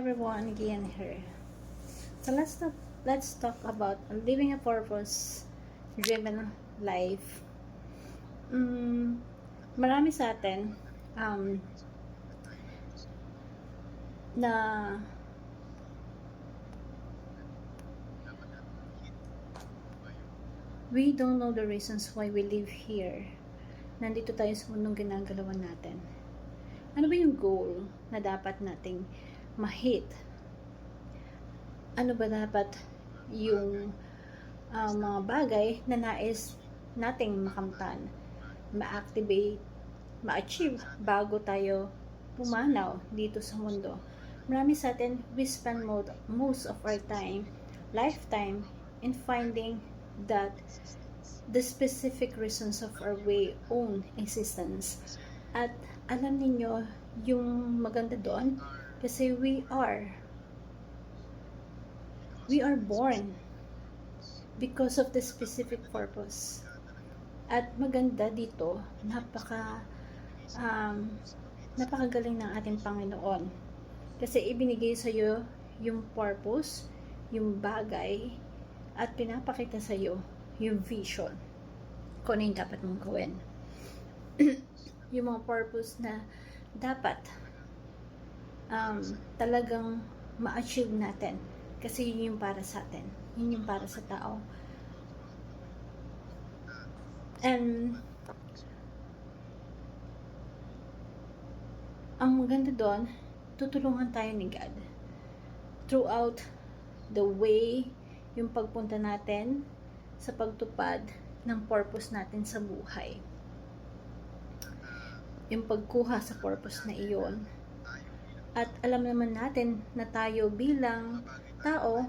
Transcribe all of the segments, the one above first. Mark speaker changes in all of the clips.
Speaker 1: Everyone again here. So let's talk about living a purpose driven life. Mm, Marami sa atin na we don't know the reasons why we live here. Nandito tayo sa mundong ginagalawan natin. Ano ba yung goal na dapat nating ma-hit? Ano ba dapat yung mga bagay na nais nating makamtan, ma-activate, ma-achieve bago tayo pumanaw dito sa mundo? Marami sa atin, we spend most of our lifetime in finding that the specific reasons of our way own existence. At alam ninyo, yung maganda doon, kasi we are born because of the specific purpose. At maganda dito, napakagaling ng ating Panginoon. Kasi ibinigay sa iyo yung purpose, yung bagay, at pinapakita sa iyo yung vision kung ano yung dapat mong gawin. Yung mga purpose na dapat talagang ma-achieve natin. Kasi yun yung para sa atin. Yun yung para sa tao. And ang maganda doon, tutulungan tayo ni God throughout the way, yung pagpunta natin sa pagtupad ng purpose natin sa buhay. Yung pagkuha sa purpose na iyon. At alam naman natin na tayo bilang tao,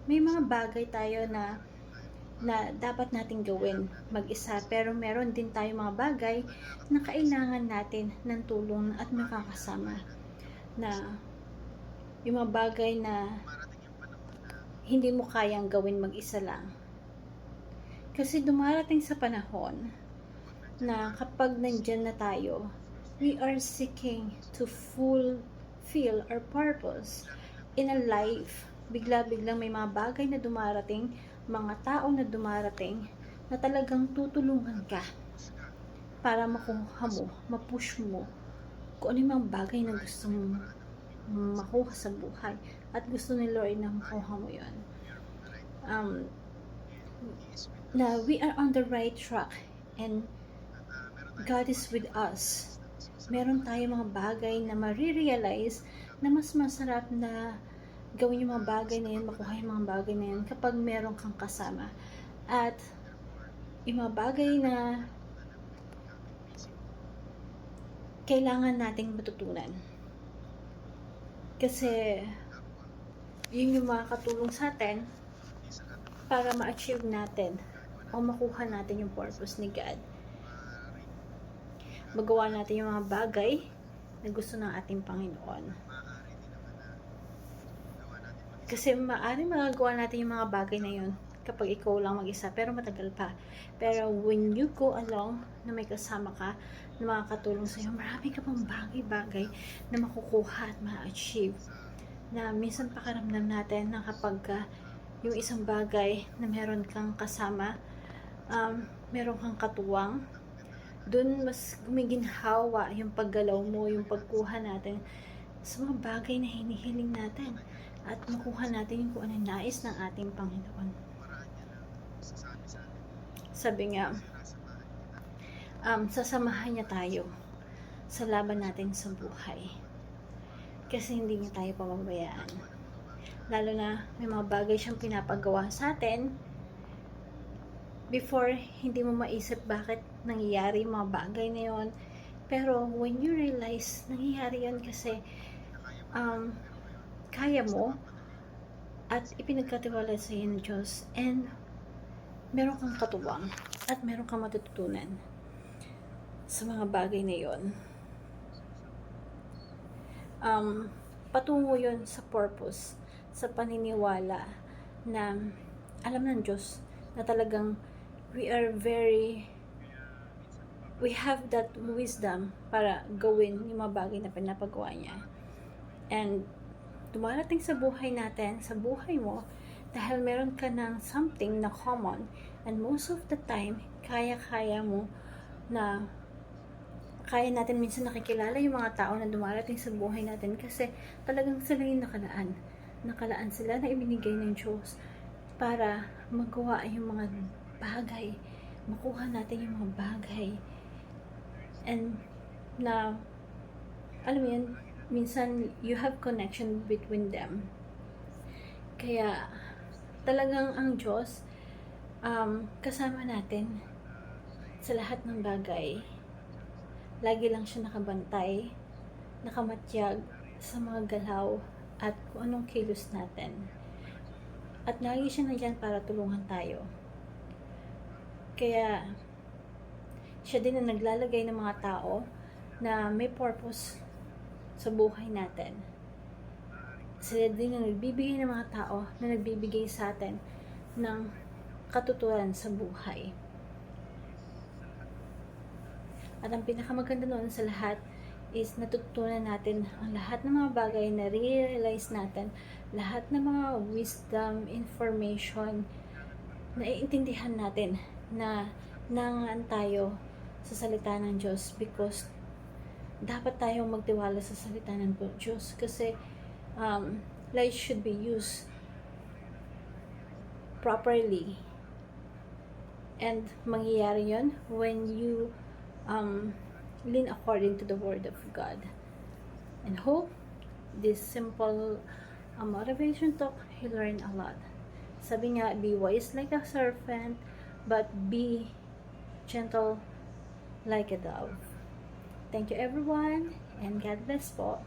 Speaker 1: may mga bagay tayo na dapat nating gawin mag-isa, pero meron din tayo mga bagay na kailangan natin ng tulong at makakasama, na yung mga bagay na hindi mo kayang gawin mag-isa lang. Kasi dumarating sa panahon na kapag nandyan na tayo, we are seeking to fulfill our purpose in a life. Bigla-biglang may mga bagay na dumarating, mga tao na dumarating, na talagang tutulungan ka para makuha mo, mapush mo kung ano yung mga bagay na gusto mong makuha sa buhay. At gusto ni Lord na makuha mo yun. Na we are on the right track and God is with us. Meron tayo mga bagay na marirealize na mas masarap na gawin yung mga bagay na yun, makuha yung mga bagay na yun kapag meron kang kasama. At yung mga bagay na kailangan nating matutunan. Kasi yun yung makakatulong sa atin para ma-achieve natin o makuha natin yung purpose ni God. Magawa natin yung mga bagay na gusto ng ating Panginoon. Kasi maaaring magagawa natin yung mga bagay na yun kapag ikaw lang mag-isa, pero matagal pa. Pero when you go along na may kasama ka na makakatulong sa iyo, marami ka pang bagay-bagay na makukuha at ma-achieve. Na minsan pakaramdam natin na kapag yung isang bagay na meron kang kasama, meron kang katuwang, doon mas gumiginhawa yung paggalaw mo, yung pagkuha natin sa mga bagay na hinihiling natin at makuha natin yung kung ano nais ng ating Panginoon. Sabi nga, sasamahan niya tayo sa laban natin sa buhay. Kasi hindi niya tayo pababayaan. Lalo na may mga bagay siyang pinapagawa sa atin before hindi mo maisip bakit nangyayari yung mga bagay na yun. Pero when you realize nangyayari yun kasi kaya mo at ipinagkatiwala sa iyo ng Diyos, and meron kang katuwang at meron kang matututunan sa mga bagay na yun. Patungo yun sa purpose, sa paniniwala na alam ng Diyos na talagang we have that wisdom para gawin yung mga bagay na pinapagawa niya. And dumarating sa buhay natin, sa buhay mo, dahil meron ka ng something na common, and most of the time, kaya-kaya mo na kaya natin minsan nakikilala yung mga tao na dumarating sa buhay natin kasi talagang sila yung nakalaan sila na ibinigay ng Diyos para magawa yung mga bagay, makuha natin yung mga bagay, and na alam mo yun, minsan you have connection between them. Kaya talagang ang Diyos kasama natin sa lahat ng bagay. Lagi lang siya nakabantay, nakamatyag sa mga galaw at kung anong kilos natin. At lagi siya nandyan para tulungan tayo. Kaya siya din ang naglalagay ng mga tao na may purpose sa buhay natin. Sila din ang nagbibigay ng mga tao na nagbibigay sa atin ng katuturan sa buhay. At ang pinakamaganda noon sa lahat is natutunan natin ang lahat ng mga bagay na realize natin, lahat ng mga wisdom, information na iintindihan natin na nangaan tayo sa salita ng Diyos, because dapat tayong magtiwala sa salita ng Diyos kasi life should be used properly, and mangyayari yun when you lean according to the Word of God. And hope this simple motivation talk, you learn a lot. Sabi nga, be wise like a serpent, but be gentle like a dove. Thank you everyone, and God bless po.